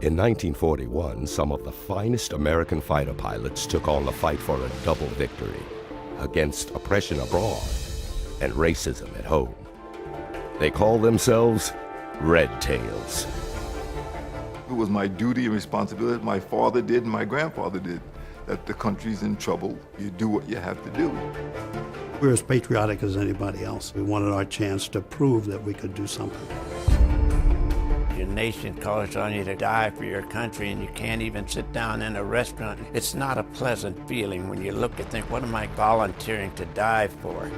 In 1941, some of the finest American fighter pilots took on the fight for a double victory against oppression abroad and racism at home. They called themselves Red Tails. It was my duty and responsibility, my father did and my grandfather did, that the country's in trouble, you do what you have to do. We're as patriotic as anybody else. We wanted our chance to prove that we could do something. Your nation calls on you to die for your country and you can't even sit down in a restaurant. It's not a pleasant feeling when you look and think, what am I volunteering to die for?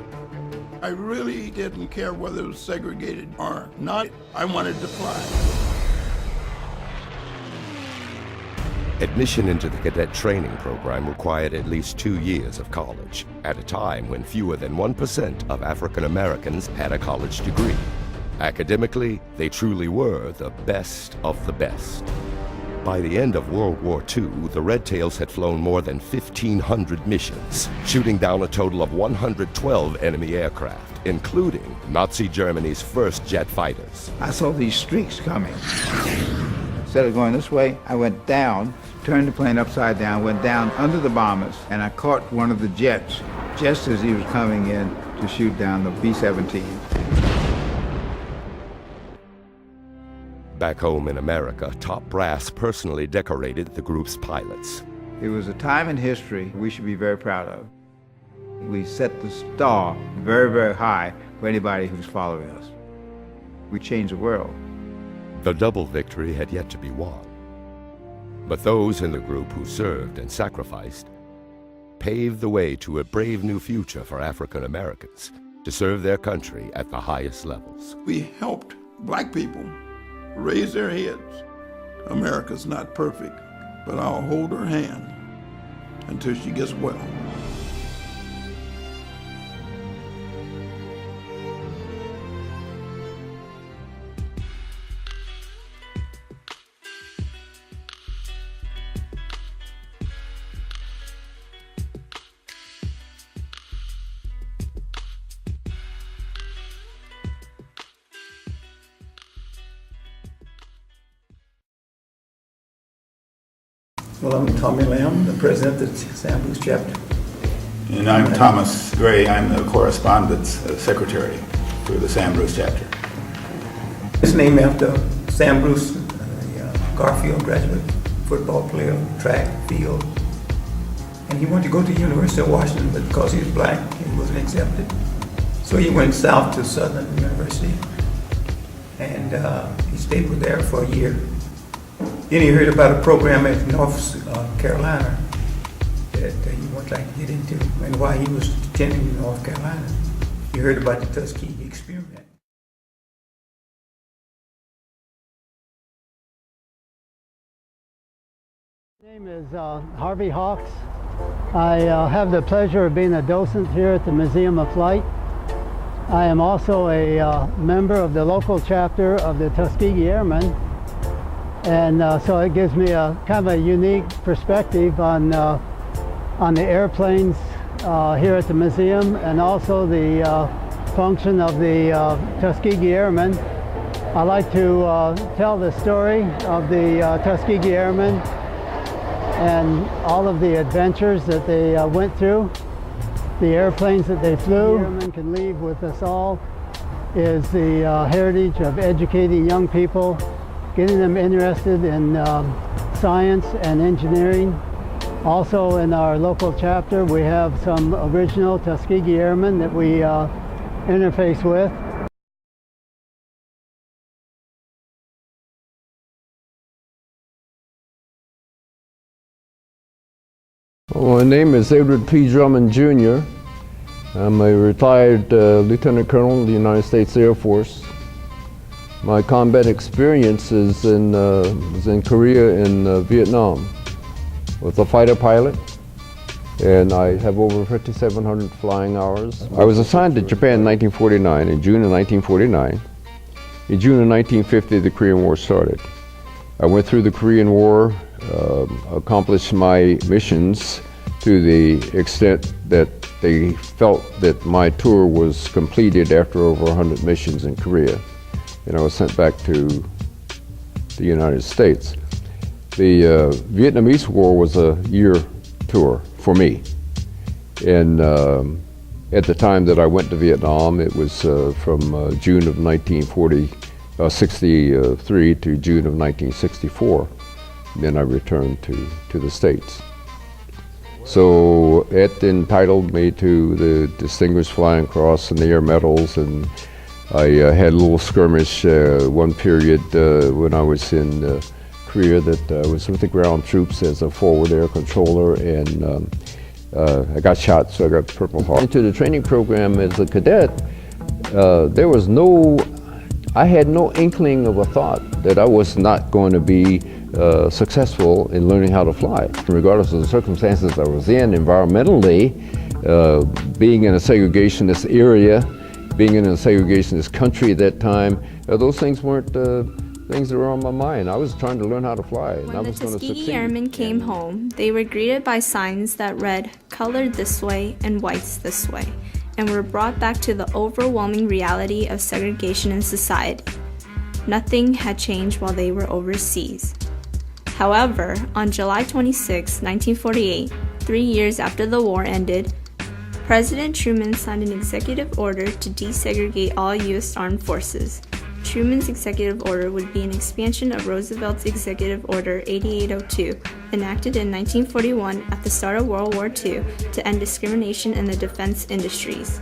I really didn't care whether it was segregated or not. I wanted to fly. Admission into the cadet training program required at least 2 years of college, at a time when fewer than 1% of African Americans had a college degree. Academically, they truly were the best of the best. By the end of World War II, the Red Tails had flown more than 1,500 missions, shooting down a total of 112 enemy aircraft, including Nazi Germany's first jet fighters. I saw these streaks coming. Instead of going this way, I went down, turned the plane upside down, went down under the bombers, and I caught one of the jets just as he was coming in to shoot down the B-17. Back home in America, top brass personally decorated the group's pilots. It was a time in history we should be very proud of. We set the star very, very high for anybody who's following us. We changed the world. The double victory had yet to be won. But those in the group who served and sacrificed paved the way to a brave new future for African Americans to serve their country at the highest levels. We helped black people raise their heads. America's not perfect, but I'll hold her hand until she gets well. Well, I'm Tommy Lamb, the president of the San Bruce chapter. And I'm Thomas Gray. I'm the correspondence secretary for the San Bruce chapter. It's named after Sam Bruce, Garfield graduate football player, track, field. And he wanted to go to the University of Washington, but because he was black, he wasn't accepted. So he went south to Southern University, and he stayed there for a year. Then he heard about a program at North Carolina that he would like to get into. And while he was attending North Carolina, he heard about the Tuskegee experiment. My name is Harvey Hawks. I have the pleasure of being a docent here at the Museum of Flight. I am also a member of the local chapter of the Tuskegee Airmen. And so it gives me a kind of a unique perspective on the airplanes here at the museum, and also the function of the Tuskegee Airmen. I like to tell the story of the Tuskegee Airmen and all of the adventures that they went through, the airplanes that they flew. The airmen can leave with us all is the heritage of educating young people, getting them interested in science and engineering. Also in our local chapter, we have some original Tuskegee Airmen that we interface with. Well, my name is Everett P Drummond Jr. I'm a retired Lieutenant Colonel in the United States Air Force. My combat experience is was in Korea and Vietnam with a fighter pilot, and I have over 5,700 flying hours. I was assigned to Japan in 1949, in June of 1949. In June of 1950, the Korean War started. I went through the Korean War, accomplished my missions to the extent that they felt that my tour was completed after over 100 missions in Korea. And I was sent back to the United States. The Vietnamese War was a year tour for me. And at the time that I went to Vietnam, it was from June of 1963 to June of 1964. Then I returned to the States. So it entitled me to the Distinguished Flying Cross and the Air Medals, and I had a little skirmish one period when I was in Korea that I was with the ground troops as a forward air controller, and I got shot, so I got Purple Heart. Into the training program as a cadet, I had no inkling of a thought that I was not going to be successful in learning how to fly. Regardless of the circumstances I was in, environmentally, being in a segregationist area, being in a segregationist country at that time, those things weren't things that were on my mind. I was trying to learn how to fly, and I was going to succeed. When the Tuskegee Airmen came home, they were greeted by signs that read, "Colored this way and whites this way," and were brought back to the overwhelming reality of segregation in society. Nothing had changed while they were overseas. However, on July 26, 1948, 3 years after the war ended, President Truman signed an executive order to desegregate all U.S. armed forces. Truman's executive order would be an expansion of Roosevelt's Executive Order 8802, enacted in 1941 at the start of World War II to end discrimination in the defense industries.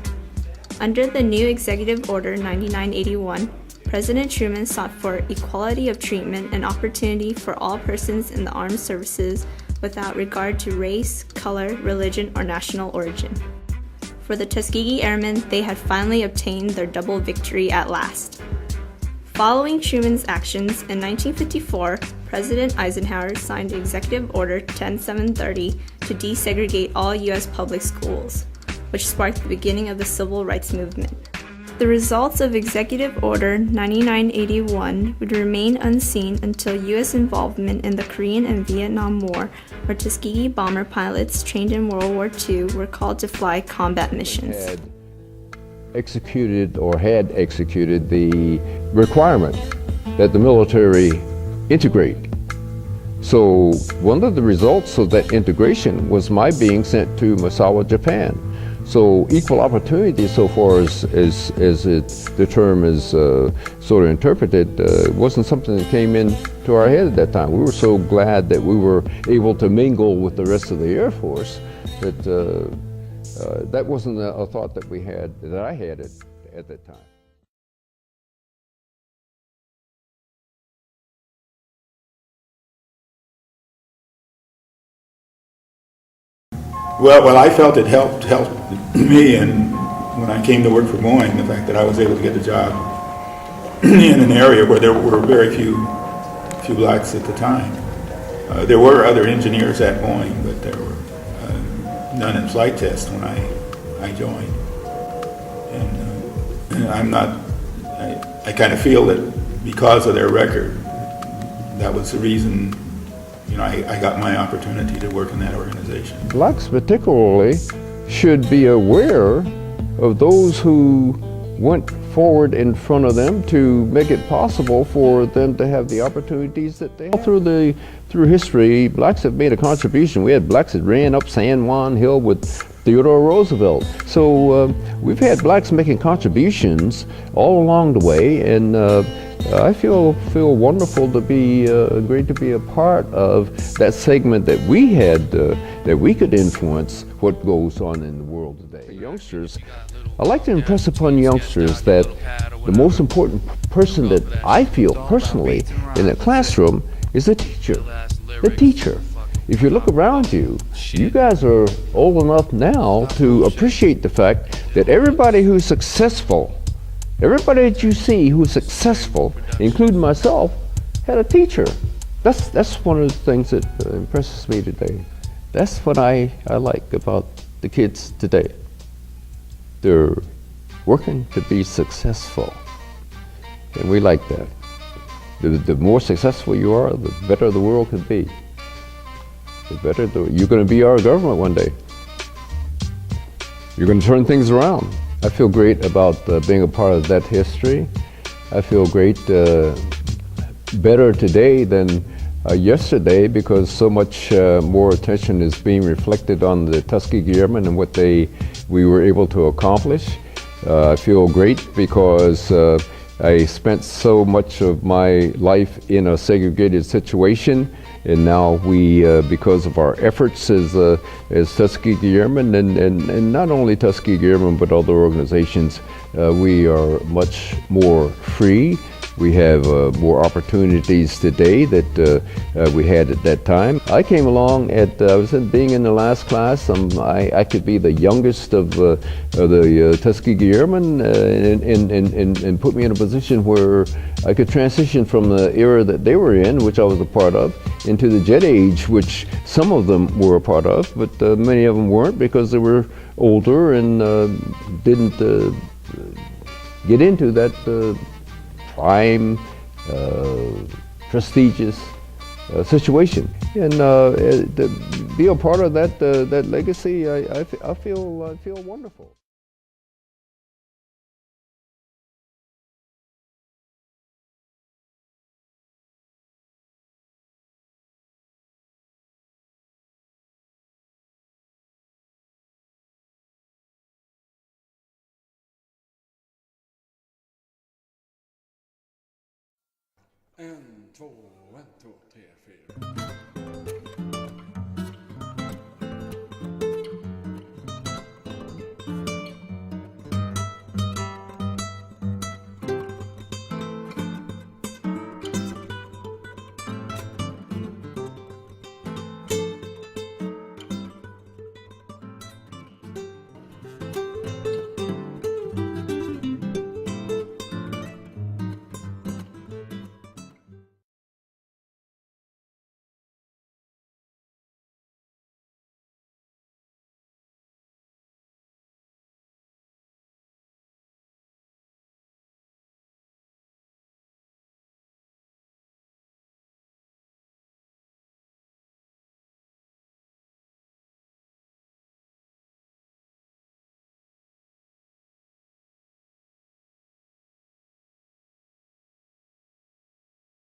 Under the new Executive Order 9981, President Truman sought for equality of treatment and opportunity for all persons in the armed services without regard to race, color, religion, or national origin. For the Tuskegee Airmen, they had finally obtained their double victory at last. Following Truman's actions, in 1954, President Eisenhower signed Executive Order 10730 to desegregate all U.S. public schools, which sparked the beginning of the Civil Rights Movement. The results of Executive Order 9981 would remain unseen until U.S. involvement in the Korean and Vietnam War, where Tuskegee bomber pilots trained in World War II were called to fly combat missions. Had executed the requirement that the military integrate. So one of the results of that integration was my being sent to Misawa, Japan. So equal opportunity, so far as the term is sort of interpreted, wasn't something that came into our head at that time. We were so glad that we were able to mingle with the rest of the Air Force that that wasn't a thought that I had at that time. Well, I felt it helped me, and when I came to work for Boeing, the fact that I was able to get a job in an area where there were very few blacks at the time. There were other engineers at Boeing, but there were none in flight test when I joined. And I kind of feel that because of their record, that was the reason, you know, I got my opportunity to work in that organization. Blacks particularly should be aware of those who went forward in front of them to make it possible for them to have the opportunities that they have. Through history, blacks have made a contribution. We had blacks that ran up San Juan Hill with Theodore Roosevelt. So we've had blacks making contributions all along the way, and I feel wonderful to be great to be a part of that segment that we had, that we could influence what goes on in the world today. Youngsters, I like to impress upon youngsters that the most important person that I feel personally in a classroom is the teacher. The teacher. If you look around you, you guys are old enough now to appreciate the fact that everybody who's successful, everybody that you see who's successful, including myself, had a teacher. That's one of the things that impresses me today. That's what I like about the kids today. They're working to be successful, and we like that. The more successful you are, the better the world could be. You're going to be our government one day. You're going to turn things around. I feel great about being a part of that history. I feel great, better today than yesterday because so much more attention is being reflected on the Tuskegee Airmen and what we were able to accomplish. I feel great because I spent so much of my life in a segregated situation, and now we, because of our efforts as Tuskegee Airmen, and not only Tuskegee Airmen but other organizations, we are much more free. We have more opportunities today that we had at that time. I came along being in the last class. I could be the youngest of the Tuskegee Airmen and put me in a position where I could transition from the era that they were in, which I was a part of, into the jet age, which some of them were a part of, but many of them weren't because they were older and didn't get into that prime, prestigious situation, and to be a part of that legacy, I feel wonderful. En, två, tre, fyra.